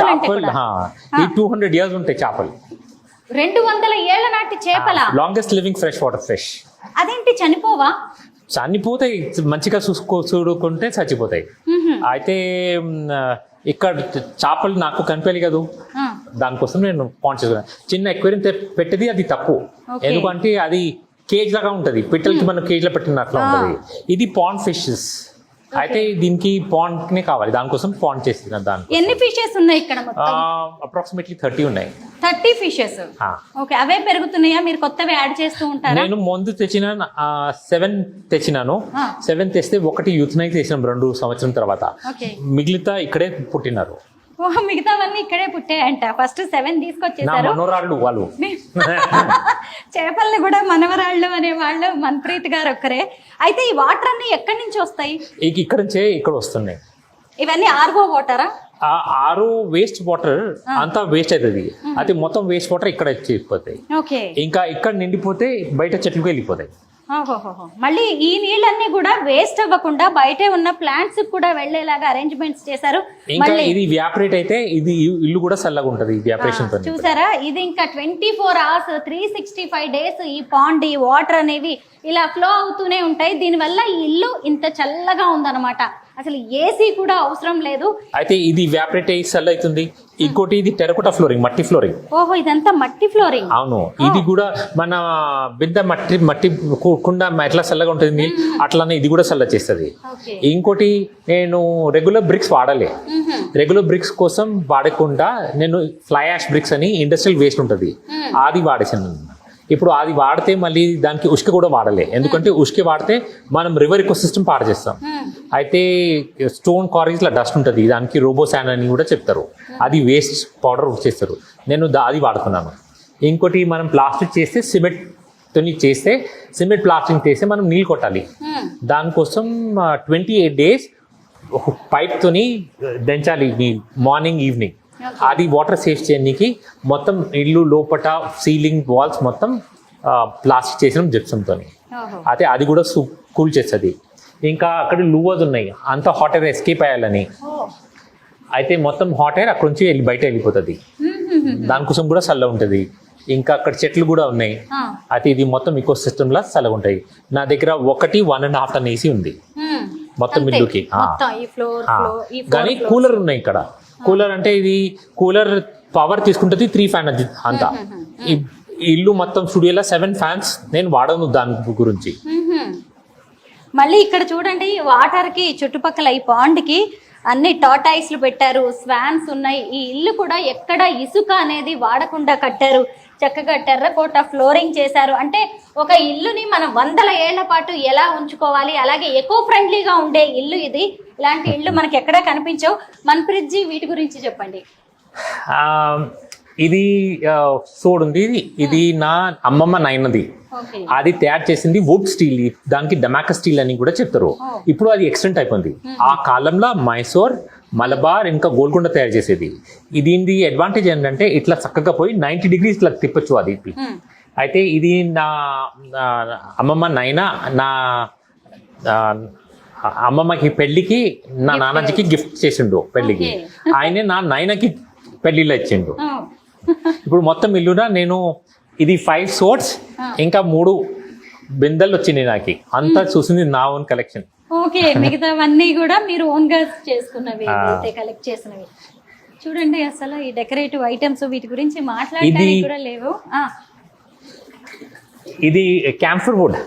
చేపలు 200 years ఉంటాయి చేపలు. 200 ఏళ్ల నాటి చేపల. Longest living fresh water fish. అదేంటి చనిపోవా? చనిపోతాయి, మంచిగా చూడుకుంటే చచ్చిపోతాయి. అయితే ఇక్కడ చేపలు నాకు కనిపించాలి కదా, దానికోసం నేను పాండ్ చేసుకున్నాను. చిన్న ఎక్వేరియం పెట్టేది అది తప్పు, ఎందుకంటే అది కేజ్ లాగా ఉంటది, పిట్టలకి మనం కేజ్ లో పెట్టినట్లా ఉంటది. ఇది పాండ్ ఫిషెస్, అయితే దీనికి పాండ్ నే కావాలి, దానికోసం పాండ్ చేసిన. దానికి ఎన్ని ఫిషెస్ ఉన్నాయి ఇక్కడ? అప్రాక్సిమేట్లీ 30 ఉన్నాయి. 30 ఫిషెస్. ఓకే, అవే పెరుగుతున్నాయా? మీరు కొత్తవి యాడ్ చేస్తూ ఉంటారా? నేను ముందు తెచ్చిన 7 తెచ్చినాను. 7 తెస్తే ఒకటి యూత్నైజ్ చేసినాం 2 సంవత్సరం తర్వాత. మిగిలితా ఇక్కడే పుట్టినారు. మిగతావన్నీ ఇక్కడే పుట్టాయంట. ఫస్ట్ 7 తీసుకొచ్చేసారు. మనవరాళ్ళు వాళ్ళు. చేపల్ని కూడా మనవరాళ్ళు అనే వాళ్ళు మన్ప్రీత్ గారు ఒక్కరే. అయితే ఈ వాటర్ అన్ని ఎక్కడి నుంచి వస్తాయి? ఇక్కడ నుంచే ఇక్కడ వస్తున్నాయి. ఇవన్నీ ఆర్ఓ వాటరా? ఆరు వేస్ట్ వాటర్ అంతా వేస్ట్ అవుతుంది, అది మొత్తం వేస్ట్ వాటర్ ఇక్కడ వెళ్ళిపోతాయి. ఇంకా ఇక్కడ నిండిపోతే బయట చెట్లకు వెళ్ళిపోతాయి. మళ్ళీ ఈ నీళ్ళన్నీ కూడా వేస్ట్ అవ్వకుండా బయటే ఉన్న ప్లాంట్స్ కూడా వెళ్లేలాగా అరేంజ్మెంట్స్ చేశారు. ఇంకా ఇది వ్యాపరేట్ అయితే ఇది ఇల్లు కూడా చల్లగా ఉంటది. చూసారా, ఇది ఇంకా 24 hours 365 days ఈ పాండ్, ఈ వాటర్ అనేవి ఇలా ఫ్లో అవుతూనే ఉంటాయి. దీనివల్ల ఈ ఇల్లు ఇంత చల్లగా ఉందన్నమాట. అసలు ఏసీ కూడా అవసరం లేదు. అయితే ఇది వ్యాపరేట్ అయ్యి చల్ల అవుతుంది. ఇంకోటి ఇది టెరకోటా ఫ్లోరింగ్, మట్టి ఫ్లోరింగ్. ఓహో, ఇదంతా మట్టి ఫ్లోరింగ్. అవును, ఇది కూడా మన బిద్ద మట్టి కుండ ఎట్లా చల్లగా ఉంటుంది అట్లానే ఇది కూడా చల్ల చేస్తుంది. ఇంకోటి నేను రెగ్యులర్ బ్రిక్స్ వాడలే. రెగ్యులర్ బ్రిక్స్ కోసం వాడకుండా నేను ఫ్లై యాష్ బ్రిక్స్ అని ఇండస్ట్రియల్ వేస్ట్ ఉంటుంది, అది వాడేసాను. ఇప్పుడు అది వాడితే మళ్ళీ దానికి ఉష్క కూడా వాడలే, ఎందుకంటే ఉష్క వాడితే మనం రివర్ ఎకో సిస్టమ్ పాడు చేస్తాం. అయితే స్టోన్ క్వారీస్ లా డస్ట్ ఉంటుంది, దానికి రోబోసాన్ అని కూడా చెప్తారు, అది వేస్ట్ పౌడర్ చేస్తారు. నేను అది వాడుతున్నాను. ఇంకోటి మనం ప్లాస్టిక్ చేస్తే సిమెంట్తో చేస్తే, సిమెంట్ ప్లాస్టింగ్ చేస్తే మనం నీళ్ళు కొట్టాలి. దానికోసం 28 days పైప్తోని దంచాలి మార్నింగ్ ఈవినింగ్. అది వాటర్ సేవ్ చేయడానికి మొత్తం ఇల్లు లోపల సీలింగ్ వాల్స్ మొత్తం ప్లాస్టిక్ చేసిన జిప్సంతో. అయితే అది కూడా కూల్ చేస్తుంది. ఇంకా అక్కడ లూవర్స్ ఉన్నాయి, అంత హాట్ ఎయిర్ ఎస్కేప్ అయ్యాలని. అయితే మొత్తం హాట్ ఎయిర్ అక్కడ నుంచి బయట వెళ్ళిపోతుంది, దానికోసం కూడా చల్ల ఉంటుంది. ఇంకా అక్కడ చెట్లు కూడా ఉన్నాయి. అయితే ఇది మొత్తం ఈకో సిస్టమ్ లా చల్లగా ఉంటాయి. నా దగ్గర 1.5 టన్ ఏసీ ఉంది మొత్తం ఇల్లుకి. కానీ కూలర్ ఉన్నాయి ఇక్కడ. కూలర్ అంటే ఇది కూలర్ పవర్ తీసుకుంటుంది 3 ఫ్యాన్ అంతా. ఇల్లు మొత్తం స్టూడియోలో 7 ఫ్యాన్స్ నేను వాడను దాని గురించి. మళ్ళీ ఇక్కడ చూడండి, వాటర్ కి చుట్టుపక్కల ఈ పాండ్ కి అన్ని టాటాయిస్లు పెట్టారు, స్వాన్స్ ఉన్నాయి. ఈ ఇల్లు కూడా ఎక్కడ ఇసుక అనేది వాడకుండా కట్టారు. చక్కగా టెర్రకోట ఫ్లోరింగ్ చేశారు. అంటే ఒక ఇల్లుని మనం 100 ఏళ్ల పాటు ఎలా ఉంచుకోవాలి, అలాగే ఎకో ఫ్రెండ్లీగా ఉండే ఇల్లు ఇది. ఇలాంటి ఇల్లు మనకి ఎక్కడా కనిపించవు. మన్ప్రీత్ జీ, వీటి గురించి చెప్పండి. ఇది చూడండి, ఇది నా అమ్మమ్మ నాయనది. అది తయారు చేసింది వుడ్ స్టీల్, దానికి డమాకా స్టీల్ అని కూడా చెప్తారు. ఇప్పుడు అది ఎక్స్టెంట్ అయిపోయింది. ఆ కాలంలో మైసూర్, మలబార్ ఇంకా గోల్కొండ తయారు చేసేది. దీని అడ్వాంటేజ్ ఏంటంటే ఇట్లా చక్కగా పోయి 90 degrees ఇట్లా తిప్పచ్చు అది. అయితే ఇది నా అమ్మమ్మ నాయన, నా అమ్మమ్మకి పెళ్లికి నా నాన్నకి గిఫ్ట్ చేసిండు పెళ్లికి. ఆయనే నా నాయనకి పెళ్లిలో ఇచ్చిండు. ఇప్పుడు మొత్తం ఇల్లునా నేను ఇది 5 సోట్స్ ఇంకా 3 బిందెలు వచ్చినాయి నాకు. అంతా చూసింది నా ఓన్ కలెక్షన్. ఓకే, మిగతావన్నీ కూడా మీరు ఓన్ గా చేసుకున్నవి, కలెక్ట్ చేసినవి. చూడండి, అసలు ఈ డెకరేటివ్ ఐటమ్స్ వీటి గురించి మాట్లాడడానికి కూడా లేవు. ఇది క్యాంఫర్ వుడ్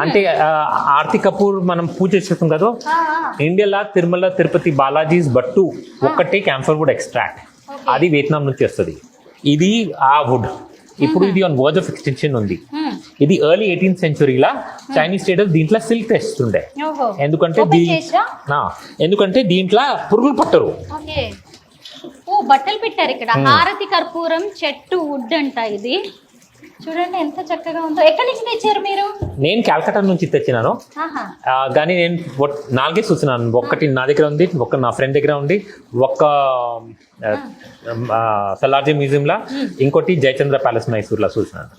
అంటే ఆర్తి కపూర్ మనం పూజ చేస్తాం కదా, ఇండియాలో తిరుమల తిరుపతి బాలాజీస్ బట్టు ఒక్కటే క్యాంఫర్ వుడ్ ఎక్స్ట్రాక్ట్, అది వియత్నాం నుంచి వస్తుంది. ఇది ఆ వుడ్. ఇప్పుడు ఇది ఆన్ వర్జ్ ఆఫ్ ఎక్స్టెన్షన్ ఉంది. ఇది ఎర్లీ 18th century లా చైనీస్ ట్రేడర్స్ దీంట్లో సిల్క్ తెస్తుండే, ఎందుకంటే దీంట్లో పురుగులు పట్టరు. బట్టలు పెట్టారు ఇక్కడ. హారతి కర్పూరం చెట్టు వుడ్ అంట ఇది. చూడండి ఎంత చక్కగా ఉందో. ఎక్కడి నుంచి తెచ్చారు మీరు? నేను కాల్కటా నుంచి తెచ్చినాను, కానీ నేను 4 చూసినాను. ఒకటి నా దగ్గర ఉంది, ఒక నా ఫ్రెండ్ దగ్గర ఉంది, ఒక సలార్జీ మ్యూజియం లా, ఇంకోటి జయచంద్ర ప్యాలెస్ మైసూర్ లా చూసినాను.